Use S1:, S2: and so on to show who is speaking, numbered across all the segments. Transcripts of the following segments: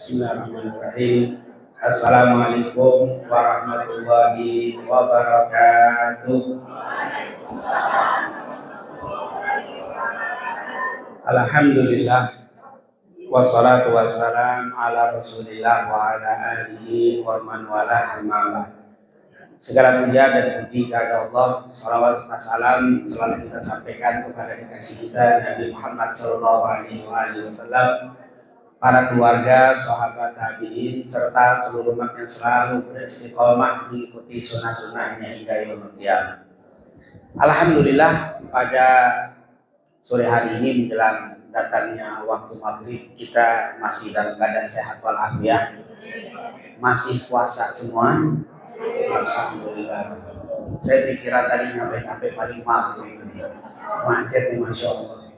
S1: Bismillahirrahmanirrahim. Assalamualaikum warahmatullahi wabarakatuh. Alhamdulillah wassalatu wassalam ala Rasulillah wa ala alihi wa man wala amma. Segala puja dan puji kepada Allah, salawat serta salam selalu kita sampaikan kepada kekasih kita Nabi Muhammad sallallahu alaihi wasallam, para keluarga, sahabat tabi'in, serta seluruh umat yang selalu beristiqomah mengikuti sunnah-sunnahnya hingga yaumul qiyamah. Alhamdulillah, pada sore hari ini menjelang datangnya waktu maghrib, kita masih dalam keadaan sehat walafiat, masih puasa semua. Alhamdulillah. Saya pikiran tadi sampai paling maghrib ini, macet nih, masya Allah.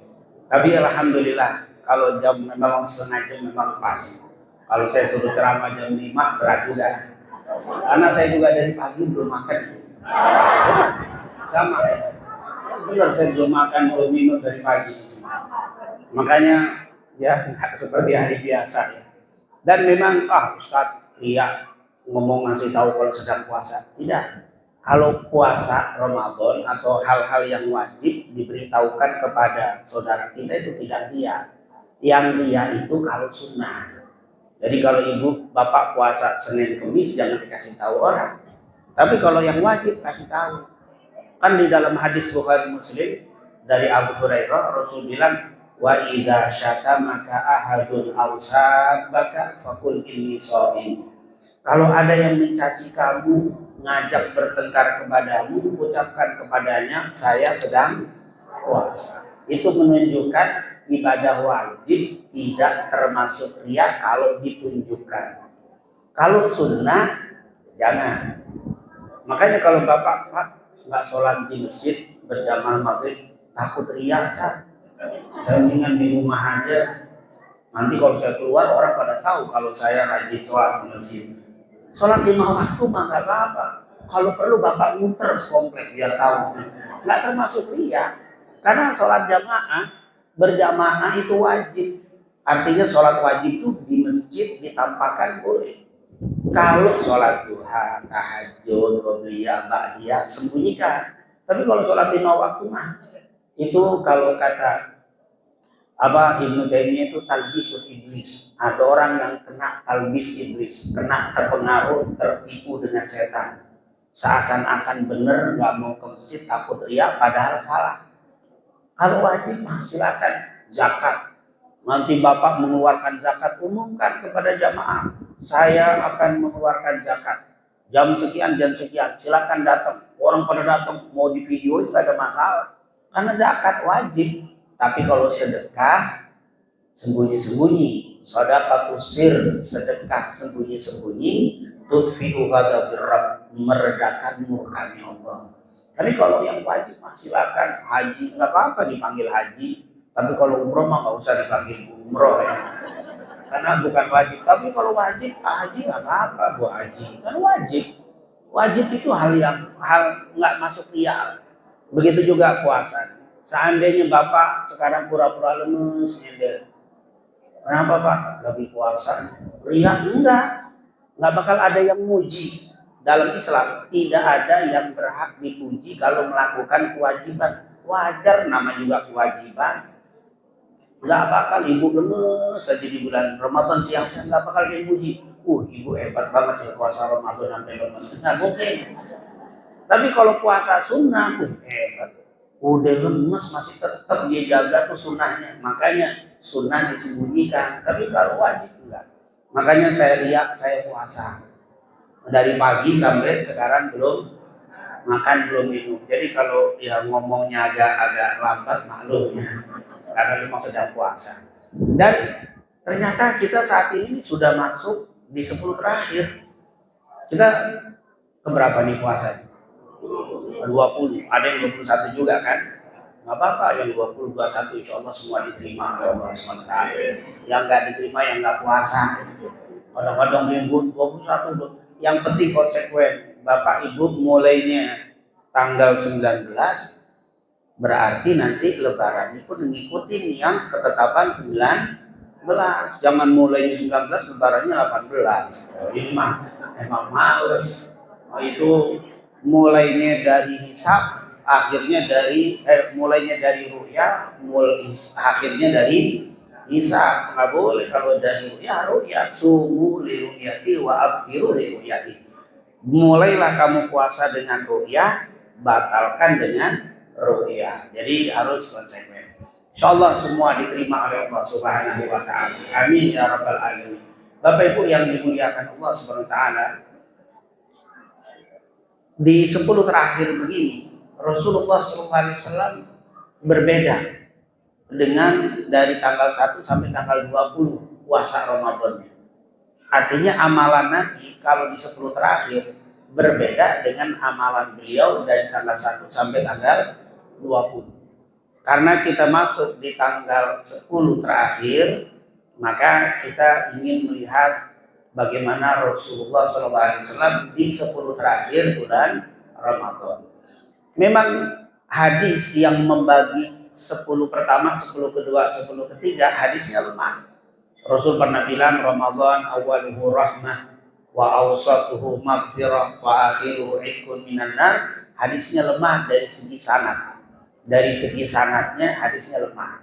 S1: Tapi alhamdulillah, kalau jam memang setengah jam memang pas. Kalau saya suruh ceramah jam 5 berat juga. Karena saya juga dari pagi belum makan. Sama ya. Benar, saya belum makan, belum minum dari pagi. Makanya ya nggak seperti hari biasa ya. Dan memang Ustaz ngomong ngasih tahu kalau sedang puasa. Tidak. Kalau puasa Ramadan atau hal-hal yang wajib diberitahukan kepada saudara kita itu tidak ria. Yang ria itu kalau sunnah. Jadi kalau ibu bapak puasa Senin Kemis jangan dikasih tahu orang. Tapi kalau yang wajib kasih tahu. Kan di dalam hadis Bukhari Muslim dari Abu Hurairah, Rasul bilang, wa idza syatamaka ahadun aw sabbaka faqul inni shaim. Kalau ada yang mencaci kamu, ngajak bertengkar kepadamu, ucapkan kepadanya, saya sedang puasa. Itu menunjukkan ibadah wajib tidak termasuk riya kalau ditunjukkan. Kalau sunnah, jangan. Makanya kalau bapak nggak sholat di masjid berjamaah maghrib, takut riya, mendingan di rumah aja. Nanti kalau saya keluar orang pada tahu kalau saya rajin sholat di masjid. Sholat 5 waktu mah nggak apa-apa. Kalau perlu bapak muter komplek biar tahu. Nggak termasuk riya. Karena sholat berjamaah itu wajib. Artinya sholat wajib itu di masjid ditampakkan boleh. Kalau sholat duha, tahajud, qobliyah, ba'diyah sembunyikan. Tapi kalau sholat 5 waktu mah itu kalau kata Ibnu Taimiyah itu talbisul iblis. Ada orang yang kena talbis iblis, kena terpengaruh, tertipu dengan setan. Seakan-akan benar, nggak mau ke masjid, takut riya, padahal salah. Kalau wajib mah silakan. Zakat, nanti bapak mengeluarkan zakat, umumkan kepada jamaah. Saya akan mengeluarkan zakat. Jam sekian, silakan datang. Orang pada datang, mau di video itu nggak ada masalah. Karena zakat wajib. Tapi kalau sedekah sembunyi-sembunyi, sedekatus sir, sedekah sembunyi-sembunyi, tudfi'u ghadabir rabb, meredakan murkanya Allah. Tapi kalau yang wajib silakan. Haji nggak apa-apa dipanggil haji, tapi kalau umroh mah nggak usah dipanggil umroh ya, karena bukan wajib. Tapi kalau wajib haji nggak apa-apa, gua haji kan wajib. Wajib itu hal nggak masuk riya. Begitu juga puasa. Seandainya bapak sekarang pura-pura lemes, kenapa pak? Lagi puasa. Riya enggak bakal ada yang muji. Dalam Islam tidak ada yang berhak dipuji kalau melakukan kewajiban. Wajar, nama juga kewajiban. Enggak bakal ibu lemes saja di bulan Ramadan siang-siang, enggak bakal dipuji. Ibu hebat banget ya puasa Ramadan sampai lemes. Enggak mungkin. Tapi kalau puasa sunnah, hebat. Udah lemes masih tetap dia jaga tuh sunnahnya. Makanya sunnah disembunyikan. Tapi kalau wajib enggak. Makanya saya lihat saya puasa dari pagi sampai sekarang belum makan, belum minum. Jadi kalau ya ngomongnya agak lambat, maklum ya, karena memang sedang puasa. Dan ternyata kita saat ini sudah masuk di 10 terakhir. Kita keberapa nih puasanya? 20, ada yang 21 juga kan? Nggak apa-apa, yang 20, 21 insya Allah semua diterima oleh Allah SWT. Yang nggak diterima yang nggak puasa. Kadang-kadang ribut 21. Yang penting konsekuen. Bapak Ibu mulainya tanggal 19, berarti nanti lebaran pun mengikuti yang ketetapan 19. Jangan mulainya 19, lebarannya 18. Ini mah emang males. Itu mulainya dari hisab, akhirnya mulainya dari ru'yah, akhirnya dari hisab. Nggak boleh kalau dari ru'yah, sumu li ru'yati wa afkiru li ru'yati. Mulailah kamu puasa dengan ru'yah, batalkan dengan ru'yah. Jadi harus konsekuen. Insyaallah semua diterima oleh Allah Subhanahu wa taala. Amin ya rabbal alamin. Bapak Ibu yang dimuliakan Allah Subhanahu wa taala, di 10 terakhir begini Rasulullah SAW berbeda dengan dari tanggal 1 sampai tanggal 20 puasa Ramadan. Artinya amalan Nabi kalau di 10 terakhir berbeda dengan amalan beliau dari tanggal 1 sampai tanggal 20. Karena kita masuk di tanggal 10 terakhir, maka kita ingin melihat bagaimana Rasulullah SAW di 10 terakhir bulan Ramadan. Memang hadis yang membagi 10 pertama, 10 kedua, 10 ketiga, hadisnya lemah. Rasul pernah bilang Ramadan awaluhu rahmah wa awsatuhu maghfirah wa akhiruhu itqun minan nar. Hadisnya lemah dari segi sanad. Dari segi sanadnya hadisnya lemah.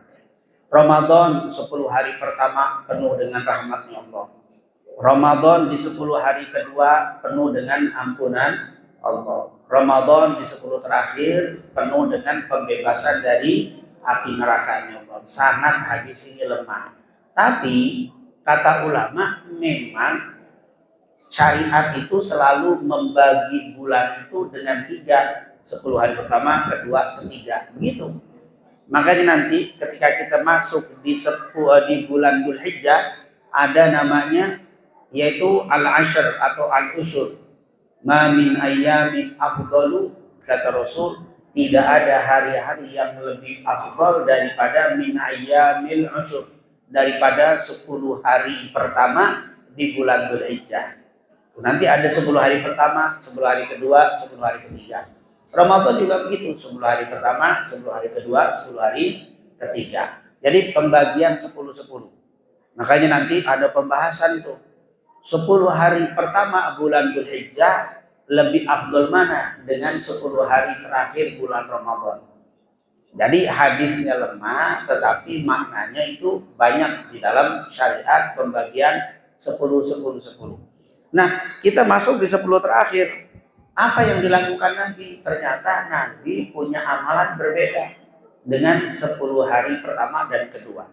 S1: Ramadan 10 hari pertama penuh dengan rahmatnya Allah. Ramadan di 10 hari kedua penuh dengan ampunan Allah. Ramadan di 10 terakhir penuh dengan pembebasan dari api nerakanya Allah. Sanad hadis ini lemah. Tapi kata ulama memang syariat itu selalu membagi bulan itu dengan 3. 10 hari pertama, kedua, ketiga, begitu. Makanya nanti ketika kita masuk di bulan Dzulhijjah ada namanya yaitu al-ashr atau al-ushur. Ma min ayyamin afdalu, kata Rasul, tidak ada hari-hari yang lebih afdal daripada min ayyamil ushur, daripada 10 hari pertama di bulan Dzulhijjah. Nanti ada 10 hari pertama, 10 hari kedua, 10 hari ketiga. Ramadan juga begitu, 10 hari pertama, 10 hari kedua, 10 hari ketiga. Jadi pembagian 10-10. Makanya nanti ada pembahasan itu. 10 hari pertama bulan Dzulhijjah lebih afdal mana dengan 10 hari terakhir bulan Ramadan. Jadi hadisnya lemah, tetapi maknanya itu banyak di dalam syariat pembagian 10-10-10. Nah, kita masuk di 10 terakhir. Apa yang dilakukan Nabi? Ternyata Nabi punya amalan berbeda dengan 10 hari pertama dan kedua.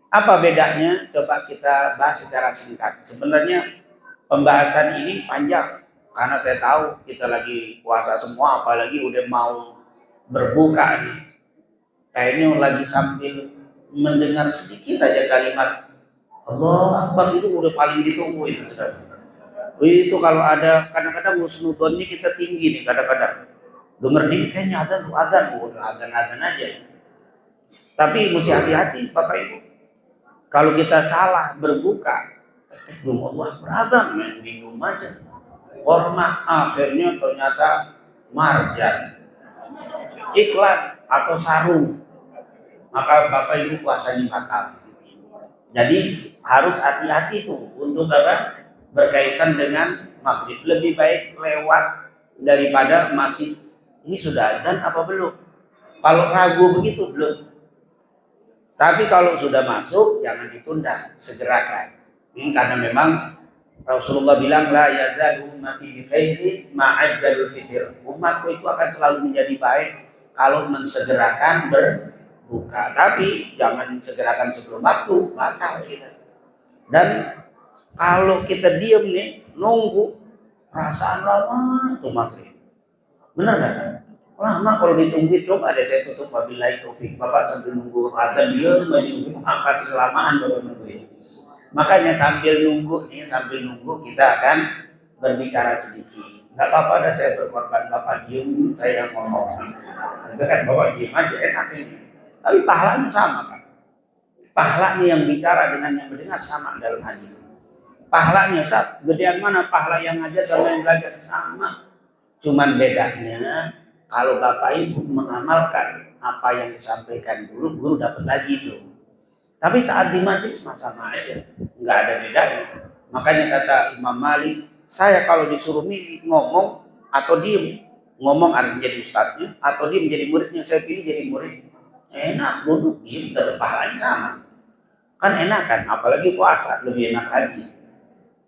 S1: Apa bedanya? Coba kita bahas secara singkat. Sebenarnya pembahasan ini panjang karena saya tahu kita lagi puasa semua, apalagi udah mau berbuka nih. Kayaknya lagi sambil mendengar sedikit aja kalimat Allah Akbar itu udah paling ditunggu itu, saudara. Itu kalau ada kadang-kadang husnudonnya kita tinggi nih kadang-kadang. Dengar nih kayaknya azan aja. Tapi mesti hati-hati Bapak Ibu. Kalau kita salah berbuka, belum Allah berazan, bingung aja. Hormat akhirnya ternyata marjan, iklan atau sarung. Maka Bapak Ibu puasanya batal. Jadi harus hati-hati tuh untuk apa? Berkaitan dengan maghrib. Lebih baik lewat daripada masih ini sudah azan apa belum. Kalau ragu begitu belum. Tapi kalau sudah masuk jangan ditunda, segerakan. Karena memang Rasulullah bilang la yazalu ummati bi khairin ma'ajjalul fitr. Umatku itu akan selalu menjadi baik kalau mensegerakan berbuka. Tapi jangan segerakan sebelum waktu, batal kita. Dan kalau kita diam nih, nunggu, perasaan lama tuh maghrib. Benar nggak? Lama kalau ditunggu, coba deh saya tutup wabillahi taufik. Bapak sambil nunggu azan dia menunggu apa kelamaan bapak nunggu. Makanya sambil nunggu kita akan berbicara sedikit. Nggak apa-apa dah saya berkorban, Bapak diem, saya yang ngomong. Itu kan Bapak diem aja enak ini. Tapi pahalanya sama kan? Pahalanya yang bicara dengan yang mendengar sama dalam hadis. Pahalanya Ustaz, gedean mana pahala yang ngajar sama yang belajar sama. Cuman bedanya kalau Bapak Ibu mengamalkan apa yang disampaikan guru dapat lagi tuh. Tapi saat di majlis sama aja, nggak ada bedanya. Makanya kata Imam Malik, saya kalau disuruh milih ngomong atau diem, ngomong artinya jadi ustadznya, atau diem jadi muridnya, saya pilih jadi murid. Enak duduk diem, dan pahalanya sama. Kan enak kan, apalagi puasa lebih enak lagi.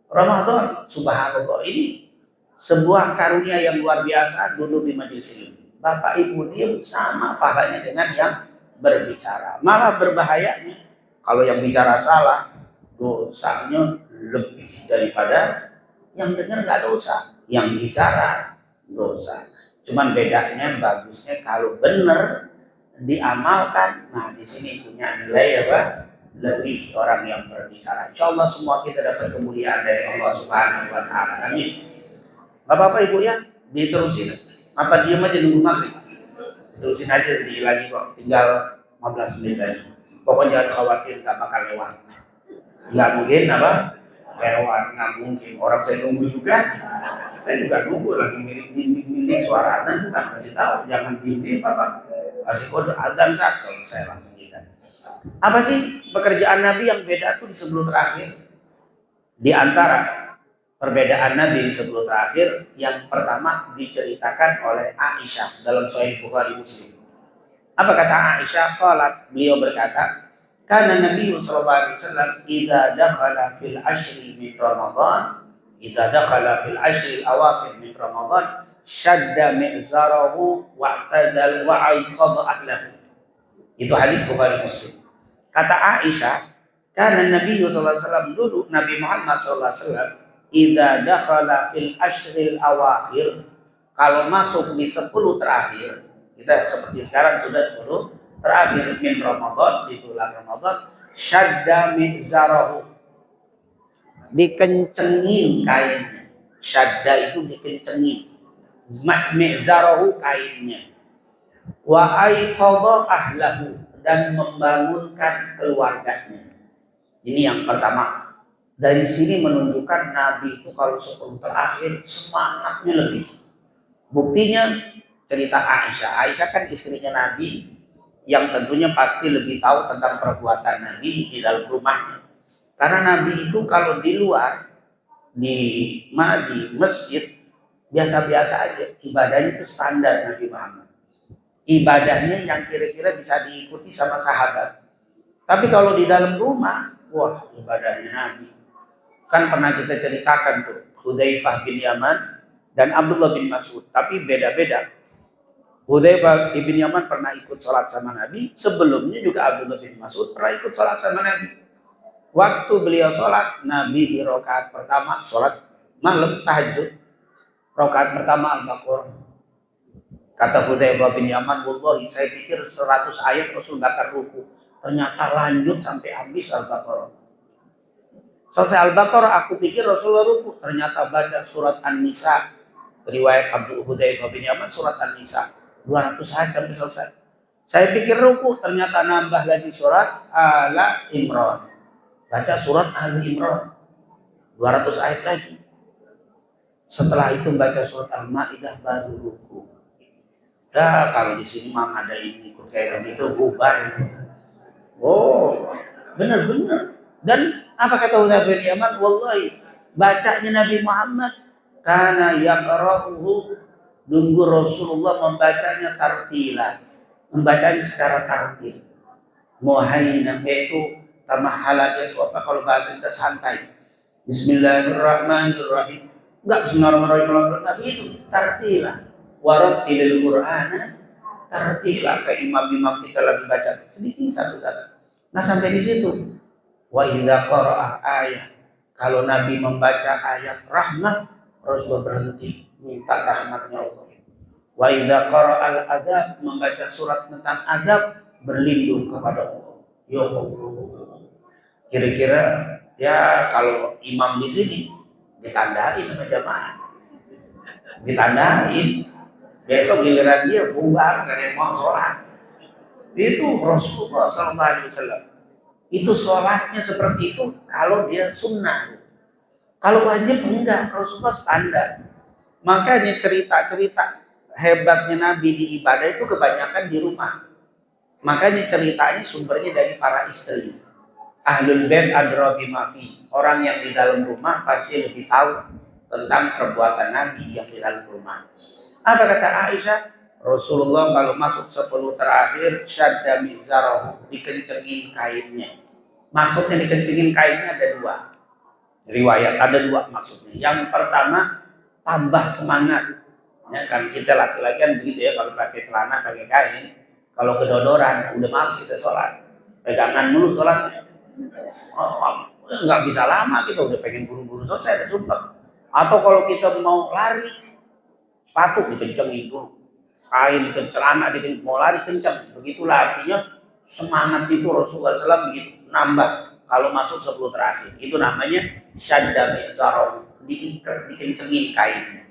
S1: Ramadan, subhanallah, ini sebuah karunia yang luar biasa duduk di majelis ilmu. Bapak Ibu diem sama pahalanya dengan yang berbicara. Malah berbahayanya kalau yang bicara salah, dosanya lebih daripada yang dengar nggak dosa, yang bicara dosa. Cuman bedanya bagusnya kalau benar diamalkan. Nah di sini punya nilai apa? Lebih orang yang berbicara. Insya Allah semua kita dapat kemuliaan dari Allah Subhanahu Wa Taala. Amin. Gak apa-apa Ibu ya, diterusin. Apa diam aja nunggu maghrib? Terusin aja sedikit lagi kok. Tinggal 15 menit lagi. Pokoknya jangan khawatir nggak bakal lewat. Nggak mungkin apa? Lewat nggak mungkin. Orang saya nunggu juga. Saya juga nunggu lagi mirip dinding suara adzan bukan kasih tahu. Jangan dinding apa? Kasih kode adzan saat kalau saya langsung kita. Apa sih pekerjaan Nabi yang beda tuh di sebelum terakhir? Di antara perbedaan Nabi di sebelum terakhir, yang pertama diceritakan oleh Aisyah dalam Sahih Bukhari Muslim. Apa kata Aisyah? Qalat, beliau berkata, karena Nabi sallallahu alaihi wasallam idza dakhala fil ashri min Ramadan, idza dakhala fil ashri al-awakhir min Ramadan, shadda mi'zarahu wa'tazal wa'ayqadha ahlahu. Itu hadis Bukhari Muslim. Kata Aisyah, karena Nabi sallallahu alaihi wasallam dulu Nabi Muhammad sallallahu alaihi wasallam idza dakhala fil ashril awakhir, kalau masuk di 10 terakhir, kita seperti sekarang sudah 10 terakhir min Ramadan, di bulan Ramadan, syadda mizarahu, dikencengin kainnya. Syadda itu dikencengin, mizarahu kainnya, wa aiqadha ahlahu, dan membangunkan keluarganya. Ini yang pertama. Dari sini menunjukkan Nabi itu kalau 10 terakhir semangatnya lebih. Buktinya cerita Aisyah. Aisyah kan istrinya Nabi, yang tentunya pasti lebih tahu tentang perbuatan Nabi di dalam rumahnya. Karena Nabi itu kalau di luar, di masjid biasa-biasa aja, ibadahnya itu standar Nabi Muhammad. Ibadahnya yang kira-kira bisa diikuti sama sahabat. Tapi kalau di dalam rumah, wah ibadahnya Nabi. Kan pernah kita ceritakan tuh, Hudzaifah bin Yaman dan Abdullah bin Mas'ud. Tapi beda-beda. Hudzaifah bin Yaman pernah ikut sholat sama Nabi. Sebelumnya juga Abdullah bin Mas'ud pernah ikut sholat sama Nabi. Waktu beliau sholat, Nabi di rakaat pertama sholat malam tahajud. Rakaat pertama Al-Baqarah. Kata Hudzaifah bin Yaman, wallahi saya pikir 100 ayat Rasul bakal ruku. Ternyata lanjut sampai habis Al-Baqarah. Selesai Al-Baqarah aku pikir Rasulullah ruku. Ternyata baca surat An-Nisa. Riwayat Abu Hudzaifah bin Yaman surat An-Nisa. 200 ayat sampai selesai. Saya pikir ruku. Ternyata nambah lagi surat Ala Imran. Baca surat Ali Imran. 200 ayat lagi. Setelah itu baca surat Al-Ma'idah baru ruku. Ya kalau di sini mah ada ini kayak begitu bubar. Oh, benar-benar. Dan apa kata Hudzaifah bin Yaman? Wallahi, bacanya Nabi Muhammad karena yaqra'uhu, nunggu Rasulullah membacanya tartila, membacanya secara tartil. Muhainan, yaitu tamahalat, itu apa kalau bahasa kita santai. Bismillahirrahmanirrahim. Enggak bismillahirrahmanirrahim, tapi itu tartila. Warattilil Qur'ana tartila, kayak imam-imam kita lagi baca sedikit satu-satu. Nah sampai di situ. Wa idza qara'a ayat, kalau Nabi membaca ayat rahmat, Rasulullah berhenti minta rahmatnya Allah. Wa idza qara'al adzab, membaca surat tentang azab, berlindung kepada Allah. Ya Allah. Kira-kira ya kalau imam di sini ditandain sama jamaah. Ditandain. Besok giliran dia bubar dari mau sholat. Itu Rasulullah SAW. Itu sholatnya seperti itu kalau dia sunnah. Kalau wajib enggak, Rasulullah standar. Makanya cerita-cerita hebatnya Nabi di ibadah itu kebanyakan di rumah. Makanya ceritanya sumbernya dari para istri. Ahlul bait adra bima fi. Orang yang di dalam rumah pasti lebih tahu tentang perbuatan Nabi yang di dalam rumah. Apa kata Aisyah? Rasulullah kalau masuk 10 terakhir syadda mizarahu, dikencengin kainnya. Maksudnya dikencengin kainnya ada dua. Riwayat ada dua maksudnya. Yang pertama tambah semangat. Ya kan kita laki-laki kan begitu ya, kalau pakai celana pakai kain, kalau kedodoran udah malas kita sholat. Pegangan dulu sholatnya. Nggak bisa lama, kita udah pengen buru-buru selesai, udah sumpah. Atau kalau kita mau lari, sepatu dikencengin dulu, kain celana dikenceng, mau lari kenceng. Begitulah artinya semangat itu Rasulullah SAW begitu nambah kalau masuk 10 terakhir. Itu namanya syadda mi'zarahu, diikat, dikencengin kainnya.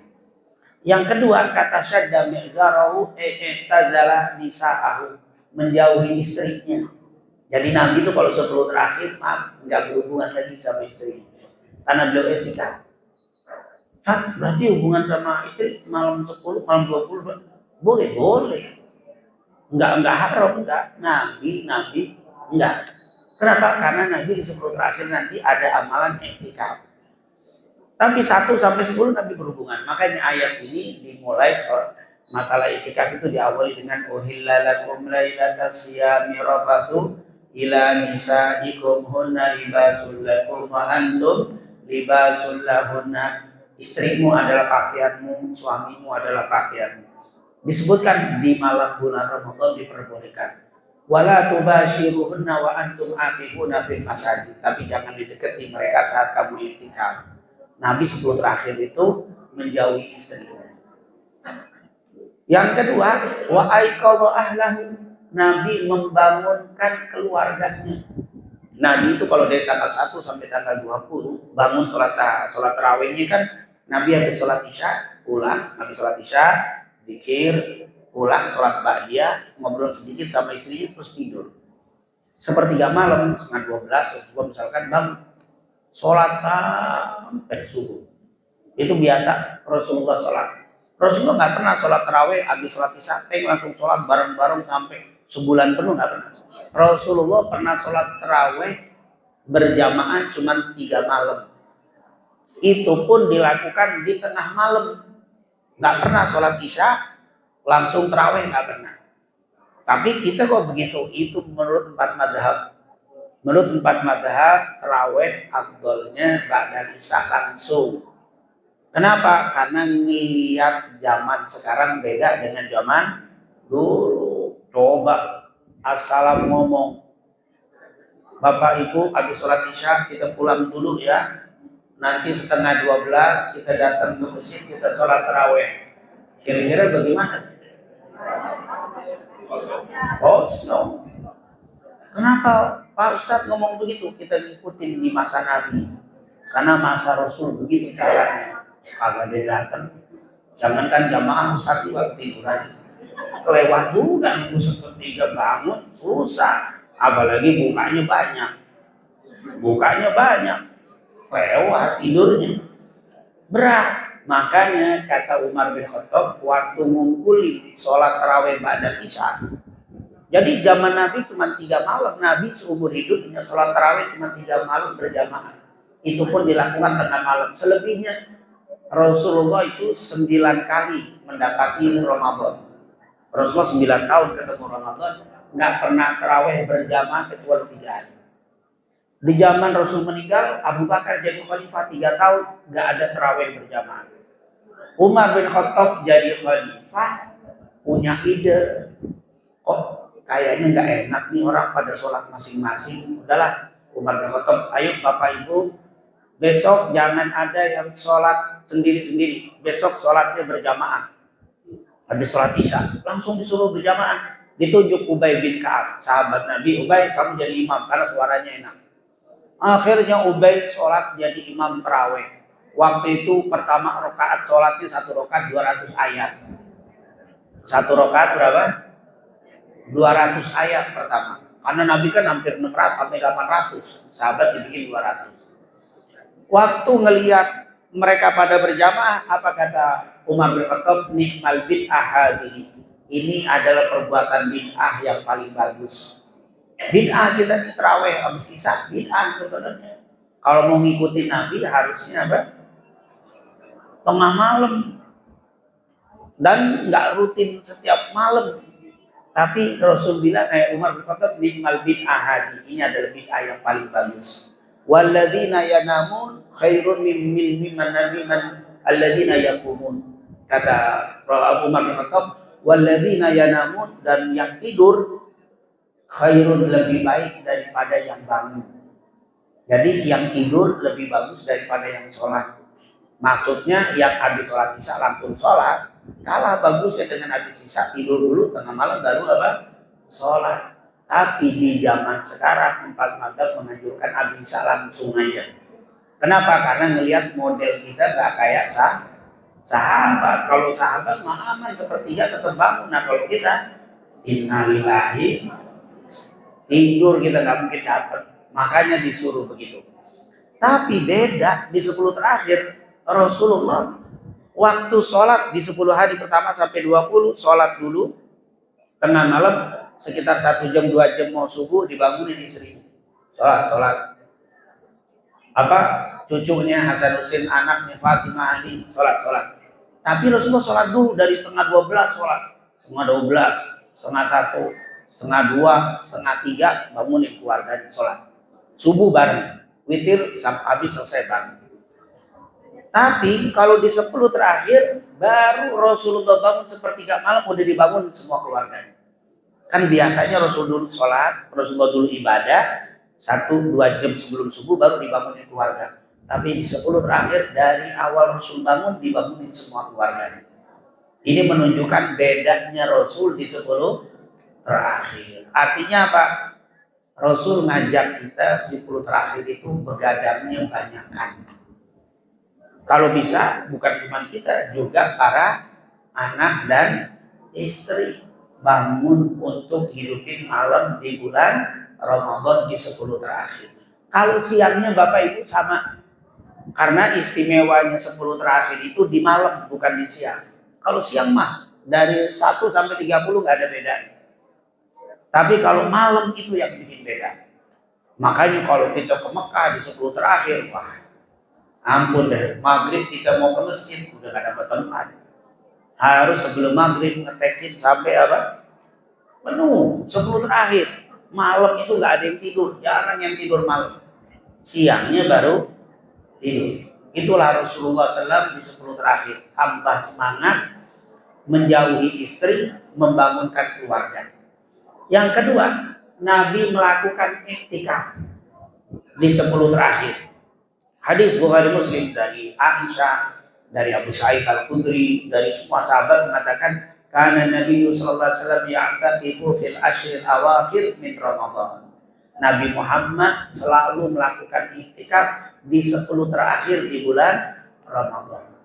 S1: Yang kedua kata syadda mi'zarahu i'tazala nisa'ahu, menjauhi istrinya. Jadi Nabi itu kalau 10 terakhir nggak berhubungan lagi sama istri, karena beliau etika. Berarti hubungan sama istri malam 10, malam 20 boleh. Enggak haram, enggak. Nabi enggak. Kenapa? Karena Nabi di 10 terakhir nanti ada amalan etika. Tapi 1 sampai 10 Nabi berhubungan. Makanya ayat ini dimulai masalah etika itu diawali dengan uhilla lakum lailatas siyami rafathu ila nisaikum hunna libasul lakum wa antum libasul lahunna. Istrimu adalah pakaianmu, suamimu adalah pakaianmu. Disebutkan di malam bulan Ramadan diperbolehkan. Wala tubashiruhunna wa antum aqifuna fil masajid. Tapi jangan didekati mereka saat kamu iktikaf. Nabi 10 terakhir itu menjauhi istrinya. Yang kedua, wa aiqadha ahlahu. Nabi membangunkan keluarganya. Nabi itu kalau dari tanggal 1 sampai tanggal 20 bangun sholat tarawihnya kan, Nabi habis sholat isya pulang, habis sholat isya zikir, pulang sholat ba'diyah, ngobrol sedikit sama istrinya terus tidur. Sepertiga malam, setengah 12, Rasulullah misalkan bangun sholat sampai subuh. Itu biasa Rasulullah sholat. Rasulullah nggak pernah sholat tarawih habis sholat isya langsung sholat bareng-bareng sampai sebulan penuh, nggak pernah. Rasulullah pernah sholat tarawih berjamaah cuma 3 malam. Itu pun dilakukan di tengah malam. Nggak pernah sholat isya langsung tarawih, nggak pernah. Tapi kita kok begitu? Itu menurut 4 madhab. Menurut 4 madhab tarawih afdolnya ba'da isya langsung. Kenapa? Karena ngeliat zaman sekarang beda dengan zaman dulu. Coba assalam ngomong, Bapak Ibu habis sholat isya kita pulang dulu ya. Nanti setengah 12 kita datang ke masjid, kita sholat tarawih. Kira-kira bagaimana? Oh no. Kenapa Pak Ustadz ngomong begitu? Kita ngikutin di masa Nabi. Karena masa Rasul begitu caranya. Kalau dia datang, jangankan jamaah satu waktu tiduran, kelewat juga nunggu sepertiga bangun susah. Apalagi bukanya banyak, lewat tidurnya berat. Makanya kata Umar bin Khattab, waktu ngumpulin sholat tarawih ba'da isya. Jadi zaman Nabi cuma 3 malam, Nabi seumur hidupnya sholat tarawih cuma 3 malam berjamaah. Itu pun dilakukan tengah malam. Selebihnya Rasulullah itu 9 kali mendapati Ramadan. Rasulullah 9 tahun ketemu Ramadan, nggak pernah tarawih berjamaah kecuali 3 hari. Di zaman Rasul meninggal, Abu Bakar jadi khalifah 3 tahun, nggak ada tarawih berjamaah. Umar bin Khattab jadi khalifah, punya ide, kayaknya nggak enak nih orang pada sholat masing-masing. Udahlah, Umar bin Khattab, ayo Bapak Ibu, besok jangan ada yang sholat sendiri-sendiri, besok sholatnya berjamaah. Habis sholat isya, langsung disuruh berjamaah. Ditunjuk Ubay bin Ka'ab, sahabat Nabi. Ubay, kamu jadi imam karena suaranya enak. Akhirnya Ubay sholat jadi imam tarawih. Waktu itu pertama rakaat sholatnya 1 rakaat 200 ayat. 1 rakaat berapa? 200 ayat pertama. Karena Nabi kan hampir 600 sampai 800, sahabat dibikin 200. Waktu ngelihat mereka pada berjamaah, apa kata Umar bin Khattab? Ni'mal bid'ah hadhihi. Ini adalah perbuatan bid'ah yang paling bagus. Bid'ah kita di terawih habis isya, bid'ah sebenarnya. Kalau mau ngikutin Nabi harusnya apa? Tengah malam, dan nggak rutin setiap malam. Tapi Rasul bilang, Umar bin Khattab, ni'mal bid'ah hadi, ini adalah bid'ah yang paling bagus. Walladzina yanamun khairun mimman alladzina yaqumun. Kata Umar bin Khattab, walladzina yanamun, dan yang tidur khairun, lebih baik daripada yang bangun. Jadi yang tidur lebih bagus daripada yang sholat. Maksudnya yang habis sholat isya langsung sholat, kalah bagusnya dengan habis isya tidur dulu tengah malam baru apa? Sholat. Tapi di zaman sekarang empat mazhab menganjurkan habis isya langsung aja. Kenapa? Karena ngelihat model kita gak kayak sahabat. Kalau sahabat mah aman, sepertiga tetap bangun. Nah kalau kita innalillahi, tidur kita nggak mungkin dapat, makanya disuruh begitu. Tapi beda di 10 terakhir, Rasulullah waktu sholat di 10 hari pertama sampai 20 sholat dulu, tengah malam sekitar 1 jam 2 jam mau subuh dibangunin istri, sholat apa cucunya Hasan Husin, anaknya Fatimah Ali, sholat. Tapi Rasulullah sholat dulu dari setengah 12 sholat, setengah 12, setengah 1, setengah 2, setengah 3 bangunin keluarga sholat subuh bareng, witir sampai habis selesai bareng. Tapi kalau di 10 terakhir baru Rasulullah bangun sepertiga malam, udah dibangun semua keluarganya. Kan biasanya Rasul dulu sholat, Rasulullah dulu ibadah 1-2 jam sebelum subuh baru dibangunin keluarga. Tapi di 10 terakhir dari awal Rasul bangun dibangunin semua keluarganya. Ini menunjukkan bedanya Rasul di 10 terakhir. Artinya apa? Rasul ngajak kita 10 terakhir itu begadangnya banyakkan. Kalau bisa bukan cuma kita, juga para anak dan istri bangun untuk hidupin malam di bulan Ramadan di 10 terakhir. Kalau siangnya Bapak Ibu sama, karena istimewanya 10 terakhir itu di malam bukan di siang. Kalau siang mah dari 1 sampai 30 nggak ada bedanya. Tapi kalau malam itu yang bikin beda. Makanya kalau kita ke Mekah di 10 terakhir, wah ampun deh, maghrib kita mau ke masjid udah gak dapat tempat. Harus sebelum maghrib ngetekin sampai apa? Penuh 10 terakhir. Malam itu gak ada yang tidur, jarang yang tidur malam. Siangnya baru tidur. Itulah Rasulullah SAW di 10 terakhir. Tambah semangat menjauhi istri, membangunkan keluarga. Yang kedua, Nabi melakukan iktikaf di 10 terakhir. Hadis Bukhari Muslim dari Aisyah, dari Abu Sa'id Al-Khudri, dari semua sahabat mengatakan, karena Nabi sallallahu alaihi wasallam ya'takifu fil ashril awakhir min Ramadan. Nabi Muhammad selalu melakukan iktikaf di 10 terakhir di bulan Ramadan.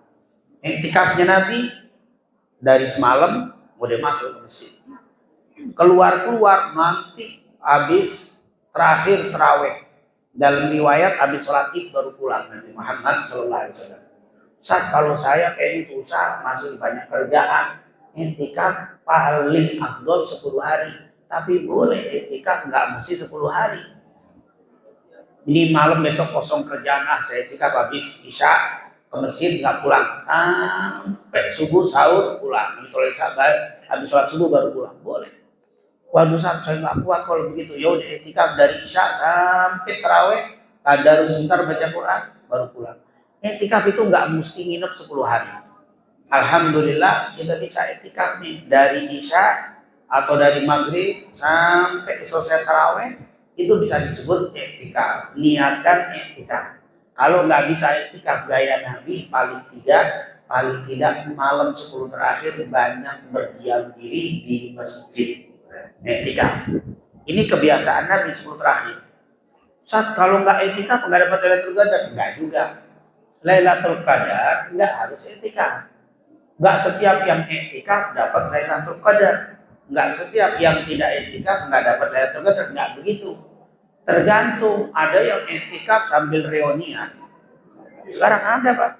S1: Iktikafnya Nabi dari semalam udah masuk ke masjid. Keluar nanti habis terakhir terawih. Dalam riwayat habis sholat id baru pulang Nabi Muhammad sallallahu alaihi wasallam. Saat kalau saya kayaknya susah, masih banyak kerjaan, iktikaf paling afdol 10 hari. Tapi boleh iktikaf nggak mesti 10 hari. Ini malam besok kosong kerjaan, saya iktikaf habis isya ke masjid nggak pulang sampai subuh sahur pulang. Habis sholat subuh baru pulang, boleh. Waduh, saya nggak kuat kalau begitu. Ya udah iktikaf dari isya sampai tarawih, tadarus sebentar baca Quran, baru pulang. Iktikaf itu nggak mesti nginep 10 hari. Alhamdulillah kita bisa iktikaf nih dari isya atau dari maghrib sampai selesai tarawih, itu bisa disebut iktikaf. Niatkan iktikaf. Kalau nggak bisa iktikaf gaya Nabi, paling tidak malam 10 terakhir banyak berdiam diri di masjid. Iktikaf. Ini kebiasaan Nabi 10 terakhir. Saat kalau nggak iktikaf nggak dapat Lailatul Qadar, nggak juga. Lailatul Qadar nggak harus iktikaf. Nggak setiap yang iktikaf dapat Lailatul Qadar. Nggak setiap yang tidak iktikaf nggak dapat Lailatul Qadar, nggak begitu. Tergantung. Ada yang iktikaf sambil reunian. Sekarang ada Pak.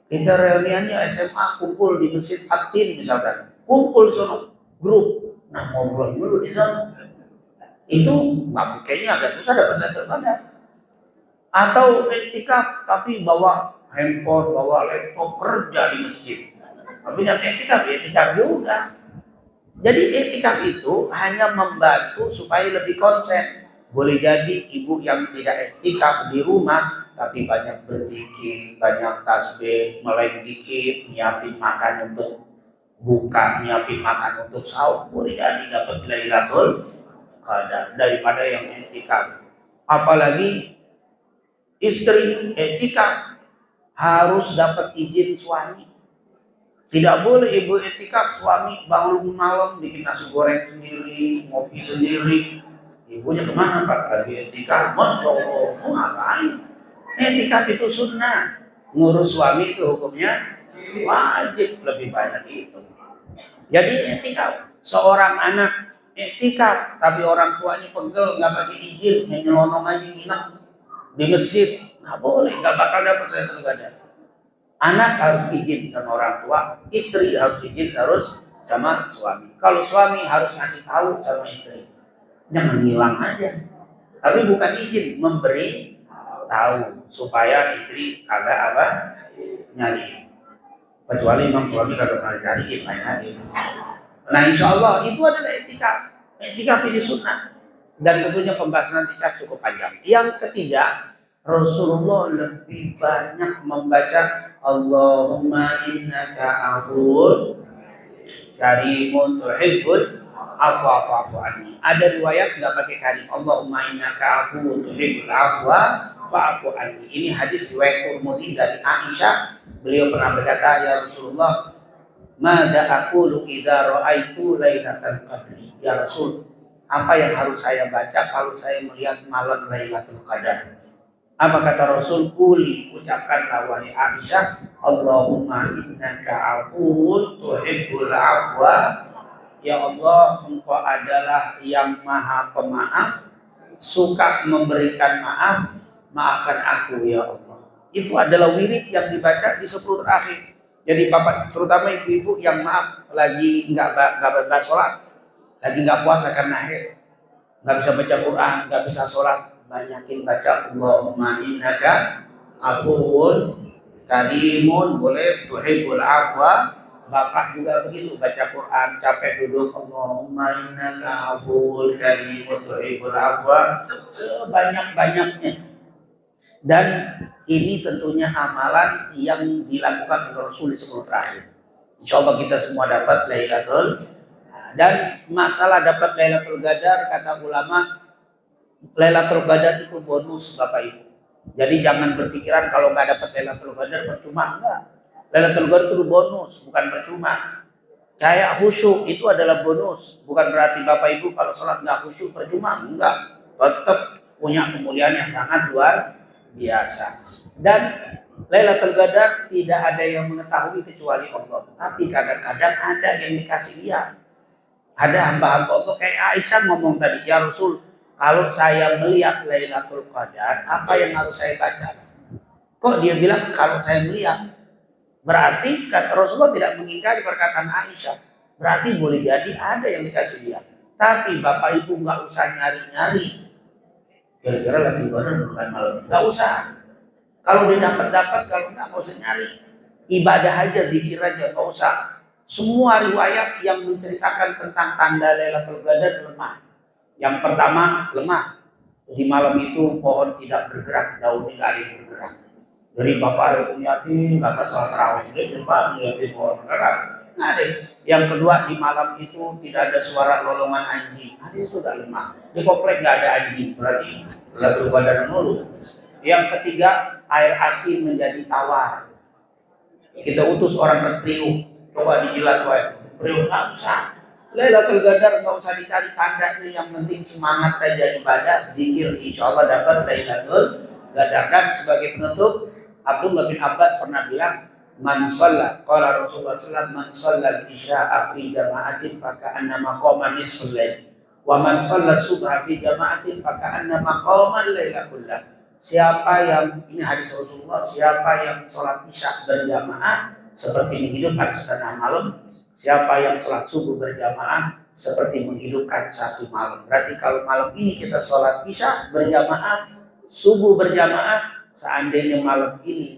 S1: Kita reuniannya SMA kumpul di Masjid Atin misalkan. Kumpul sono grup. Nah ngobrol dulu di sana. Itu kayaknya agak susah dapat Lailatul Qadar. Atau etikaf tapi bawa handphone, bawa laptop, kerja di masjid. Tapi yang etikaf juga. Jadi etikaf itu hanya membantu supaya lebih konsen. Boleh jadi ibu yang tidak etikaf di rumah tapi banyak berzikir, banyak tasbih, melek dikit, nyiapin makan untuk buka, nyiapin makan untuk sahur, boleh jadi dapat Lailatul Qadar daripada yang etikaf. Apalagi istri etikaf harus dapat izin suami. Tidak boleh ibu etikaf suami bangun malam bikin nasi goreng sendiri, ngopi sendiri. Ibunya kemana Pak? Lagi etikaf. Masya Allah, mau ngapain? Etikaf itu sunnah. Ngurus suami itu hukumnya wajib, lebih banyak itu. Jadi etikaf, seorang anak etikaf tapi orang tuanya pegel, nggak pakai izin, nyelonong aja nginep di masjid, nggak boleh, nggak bakal dapat Lailatul Qadar. Anak harus izin sama orang tua, istri harus izin harus sama suami. Kalau suami harus ngasih tahu sama istri, jangan hilang aja. Tapi bukan izin, memberi tahu supaya istri agak apa nyari. Kecuali memang suami kagak pernah cariin lain lagi. Nah insya Allah itu adalah etikaf. Etikaf ini sunnah. Dan tentunya pembahasan etikaf cukup panjang. Yang ketiga, Rasulullah lebih banyak membaca Allahumma innaka afuwun karimun tuhibbul afwa fa'fu anni. Ada riwayat nggak pakai karim. Allahumma innaka afuwun tuhibbul afwa fa'fu anni. Ini hadis riwayat Tirmidzi dari Aisyah. Beliau pernah berkata, ya Rasulullah, mada aqulu idza ra'aitu lailatul qadri. Ya Rasul, apa yang harus saya baca kalau saya melihat malam Lailatul Qadar? Apa kata Rasul? Quli, ucapkanlah wahai Aisyah, Allahumma innaka afuwun tuhibbul afwa. Ya Allah, Engkau adalah yang Maha Pemaaf, suka memberikan maaf, maafkan aku ya Allah. Itu adalah wirid yang dibaca di 10 terakhir. Jadi bapak, terutama ibu-ibu yang maaf lagi nggak sholat, lagi nggak puasa karena haid, nggak bisa baca Quran, nggak bisa sholat, banyakin baca Allahumma innaka afuwun karimun, boleh tuhibbul afwa. Bapak juga begitu, baca Quran capek duduk, Allahumma innaka afuwun karimun tuhibbul afwa, sebanyak-banyaknya. Dan ini tentunya amalan yang dilakukan oleh Rasul di 10 terakhir. Insya Allah kita semua dapat Lailatul. Dan masalah dapat Lailatul Qadar, kata ulama, Lailatul Qadar itu bonus Bapak Ibu. Jadi jangan berpikiran kalau nggak dapat Lailatul Qadar percuma, enggak. Lailatul Qadar itu bonus, bukan percuma. Kayak khusyuk itu adalah bonus, bukan berarti Bapak Ibu kalau sholat nggak khusyuk percuma, enggak. Tetap punya kemuliaan yang sangat luar biasa. Dan Lailatul Qadar tidak ada yang mengetahui kecuali Allah. Tapi kadang-kadang ada yang dikasih lihat. Ada hamba-hamba Allah kayak Aisyah ngomong tadi, ya Rasul, kalau saya melihat Lailatul Qadar, apa yang harus saya baca? Kok dia bilang kalau saya melihat? Berarti kata Rasulullah tidak mengingkari perkataan Aisyah. Berarti boleh jadi ada yang dikasih lihat. Tapi Bapak Ibu nggak usah nyari-nyari. Kira-kira lagi Qadar bukan malam, nggak usah. Kalau dia dapat, kalau nggak usah nyari. Ibadah aja, zikir aja, nggak usah. Semua riwayat yang menceritakan tentang tanda Lailatul Qadar lemah. Yang pertama lemah. Di malam itu pohon tidak bergerak, daunnya nggak ada yang bergerak. Dari bapak ada yatim, kata sholat tarawih, dari bapak yatim pohon bergerak, nggak ada. Yang kedua, di malam itu tidak ada suara lolongan anjing. Itu sudah lemah. Di komplek nggak ada anjing, berarti Lailatul Qadar mulu. Yang ketiga, air asin menjadi tawar. Kita utus orang ke Priuk, coba dijilat wae. Priuk nggak usah. Lailatul Qadar nggak usah dicari tandanya, yang penting semangat saja ibadah, zikir, insya Allah dapat Lailatul Qadar. Dan sebagai penutup, Abdullah bin Abbas pernah bilang, man shalla, qala Rasulullah sallallahu man shalla isya'a fi jama'atin faka'annama qama nisfal lail. Wa man shalla subha fi jama'atin faka'annama qama al-laila kullah. Siapa yang, ini hadis Rasulullah, siapa yang sholat isya berjamaah seperti menghidupkan setengah malam. Siapa yang sholat subuh berjamaah seperti menghidupkan satu malam. Berarti kalau malam ini kita sholat isya berjamaah, subuh berjamaah, seandainya malam ini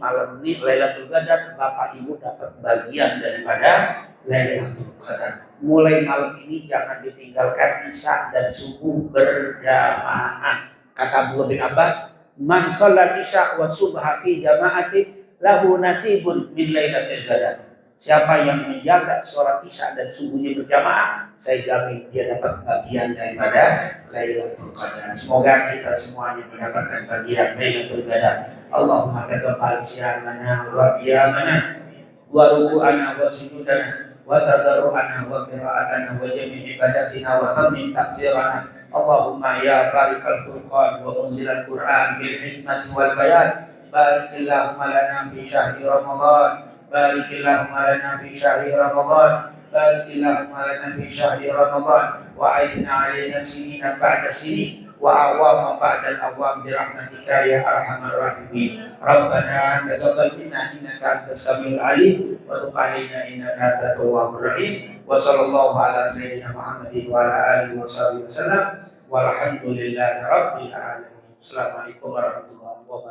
S1: Lailatul Qadar, Bapak Ibu dapat bagian daripada Lailatul Qadar. Mulai malam ini jangan ditinggalkan isya dan subuh berjamaah. Kata Abdullah bin Abbas, man sholat isya wa subha fi jama'atin lahu nasibun min Lailatul Qadar. Siapa yang menjaga sholat isya dan subuhnya berjamaah, saya jamin dia dapat bagian daripada Lailatul Qadar. Semoga kita semuanya mendapatkan bagian Lailatul Qadar. Allahumma taqabbal siyamana wa qiyamana wa ruku'ana wa sujudana wa tadarru'ana wa qira'atana wa jami' ibadatina wa tamim taqsirana. Allahumma ya fariqal furqan wa munzilal Qur'an bil hikmati wal bayan. Barikillahumma lana fi syahri Ramadan. بارك اللهم لنا في شهر رمضان بارك اللهم لنا في شهر رمضان وأعدنا علينا سنين بعد سنين وأعواما بعد الأعوام برحمتك يا أرحم الراحمين ربنا تقبل منا إنك أنت السميع العليم وتب علينا إنك أنت التواب الرحيم وصلى الله على سيدنا محمد وعلى آله وصحبه وسلم والحمد لله رب العالمين. السلام عليكم ورحمة الله وبركاته.